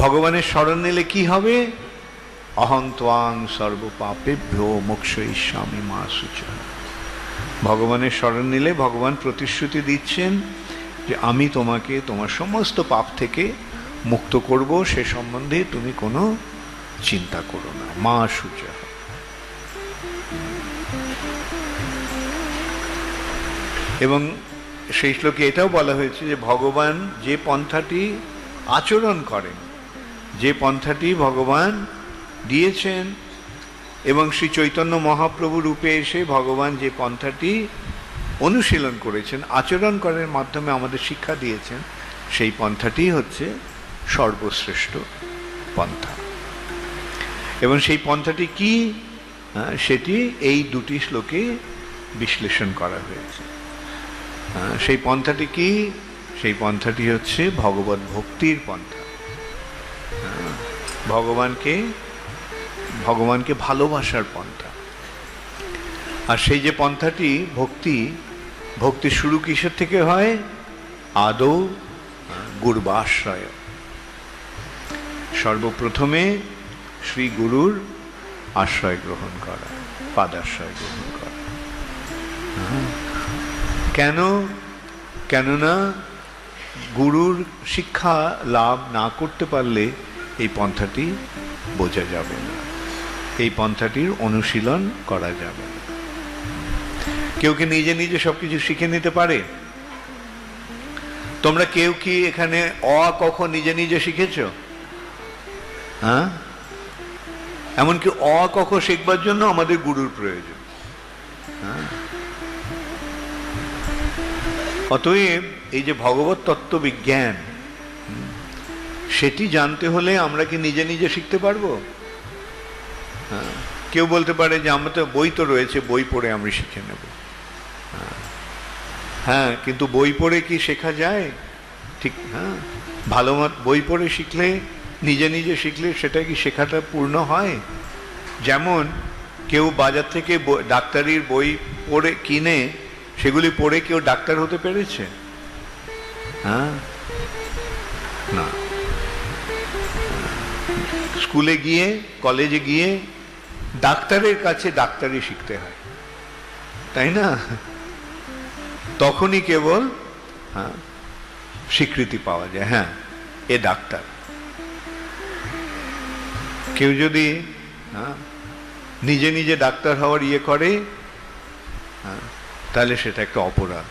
ভগবানের শরণ নিলে কি হবে? অহং ত্বাং সর্বপাপেভ্যো মোক্ষয়িষ্যামি মা শুচঃ। ভগবানের শরণ নিলে ভগবান প্রতিশ্রুতি দিচ্ছেন যে আমি তোমাকে তোমার সমস্ত পাপ থেকে মুক্ত করব, সে সম্বন্ধে তুমি কোনো চিন্তা করো না। মা শুচঃ। এবং সেই শ্লোকে এটাও বলা হয়েছে যে ভগবান যে পন্থাটি আচরণ করেন, যে পন্থাটি ভগবান দিয়েছেন, এবং শ্রী চৈতন্য মহাপ্রভু রূপে এসে ভগবান যে পন্থাটি অনুশীলন করেছেন, আচরণ করার মাধ্যমে আমাদের শিক্ষা দিয়েছেন, সেই পন্থাটি হচ্ছে সর্বশ্রেষ্ঠ পন্থা। এবং সেই পন্থাটি কি, সেটি এই দুটি শ্লোকে বিশ্লেষণ করা হয়েছে। সেই পন্থাটি কি? সেই পন্থাটি হচ্ছে ভগবত ভক্তির পন্থা। ভগবানকে ভালোবাসার পন্থা। আর সেই যে পন্থাটি ভক্তি শুরু কিসের থেকে হয়? আদৌ গুরবাশ্রয়। সর্বপ্রথমে শ্রী গুরুর আশ্রয় গ্রহণ করা, পাদাশ্রয় গ্রহণ করা। কেননা গুরুর শিক্ষা লাভ না করতে পারলে এই পন্থাটি বোঝা যাবে না, এই পন্থাটির অনুশীলন করা যাবে না। কেউ কি নিজে নিজে সবকিছু শিখে নিতে পারে? তোমরা কেউ কি এখানে অ ক খ নিজে নিজে শিখেছ? হ্যাঁ, এমনকি অ ক খ শিখবার জন্য আমাদের গুরুর প্রয়োজন। অতএব এই যে ভগবত তত্ত্ব বিজ্ঞান, সেটি জানতে হলে আমরা কি নিজে নিজে শিখতে পারবো? কেউ বলতে পারে যে আমার তো বই তো রয়েছে, বই পড়ে আমি শিখে নেব। হ্যাঁ, কিন্তু বই পড়ে কি শেখা যায়? ঠিক, হ্যাঁ, ভালো বই পড়ে শিখলে, নিজে নিজে শিখলে সেটা কি শেখাটা পূর্ণ হয়? যেমন কেউ বাজার থেকে ডাক্তারির বই পড়ে কিনে সেগুলি পড়ে কেউ ডাক্তার হতে পেরেছে? হ্যাঁ, না। স্কুলে গিয়ে, কলেজে গিয়ে ডাক্তারের কাছে ডাক্তারি শিখতে হয়, তাই না? তখনই কেবল স্বীকৃতি পাওয়া যায়, হ্যাঁ এ ডাক্তার। কেউ যদি নিজে নিজে ডাক্তার হওয়ার ইয়ে করে, তাহলে সেটা একটা অপরাধ।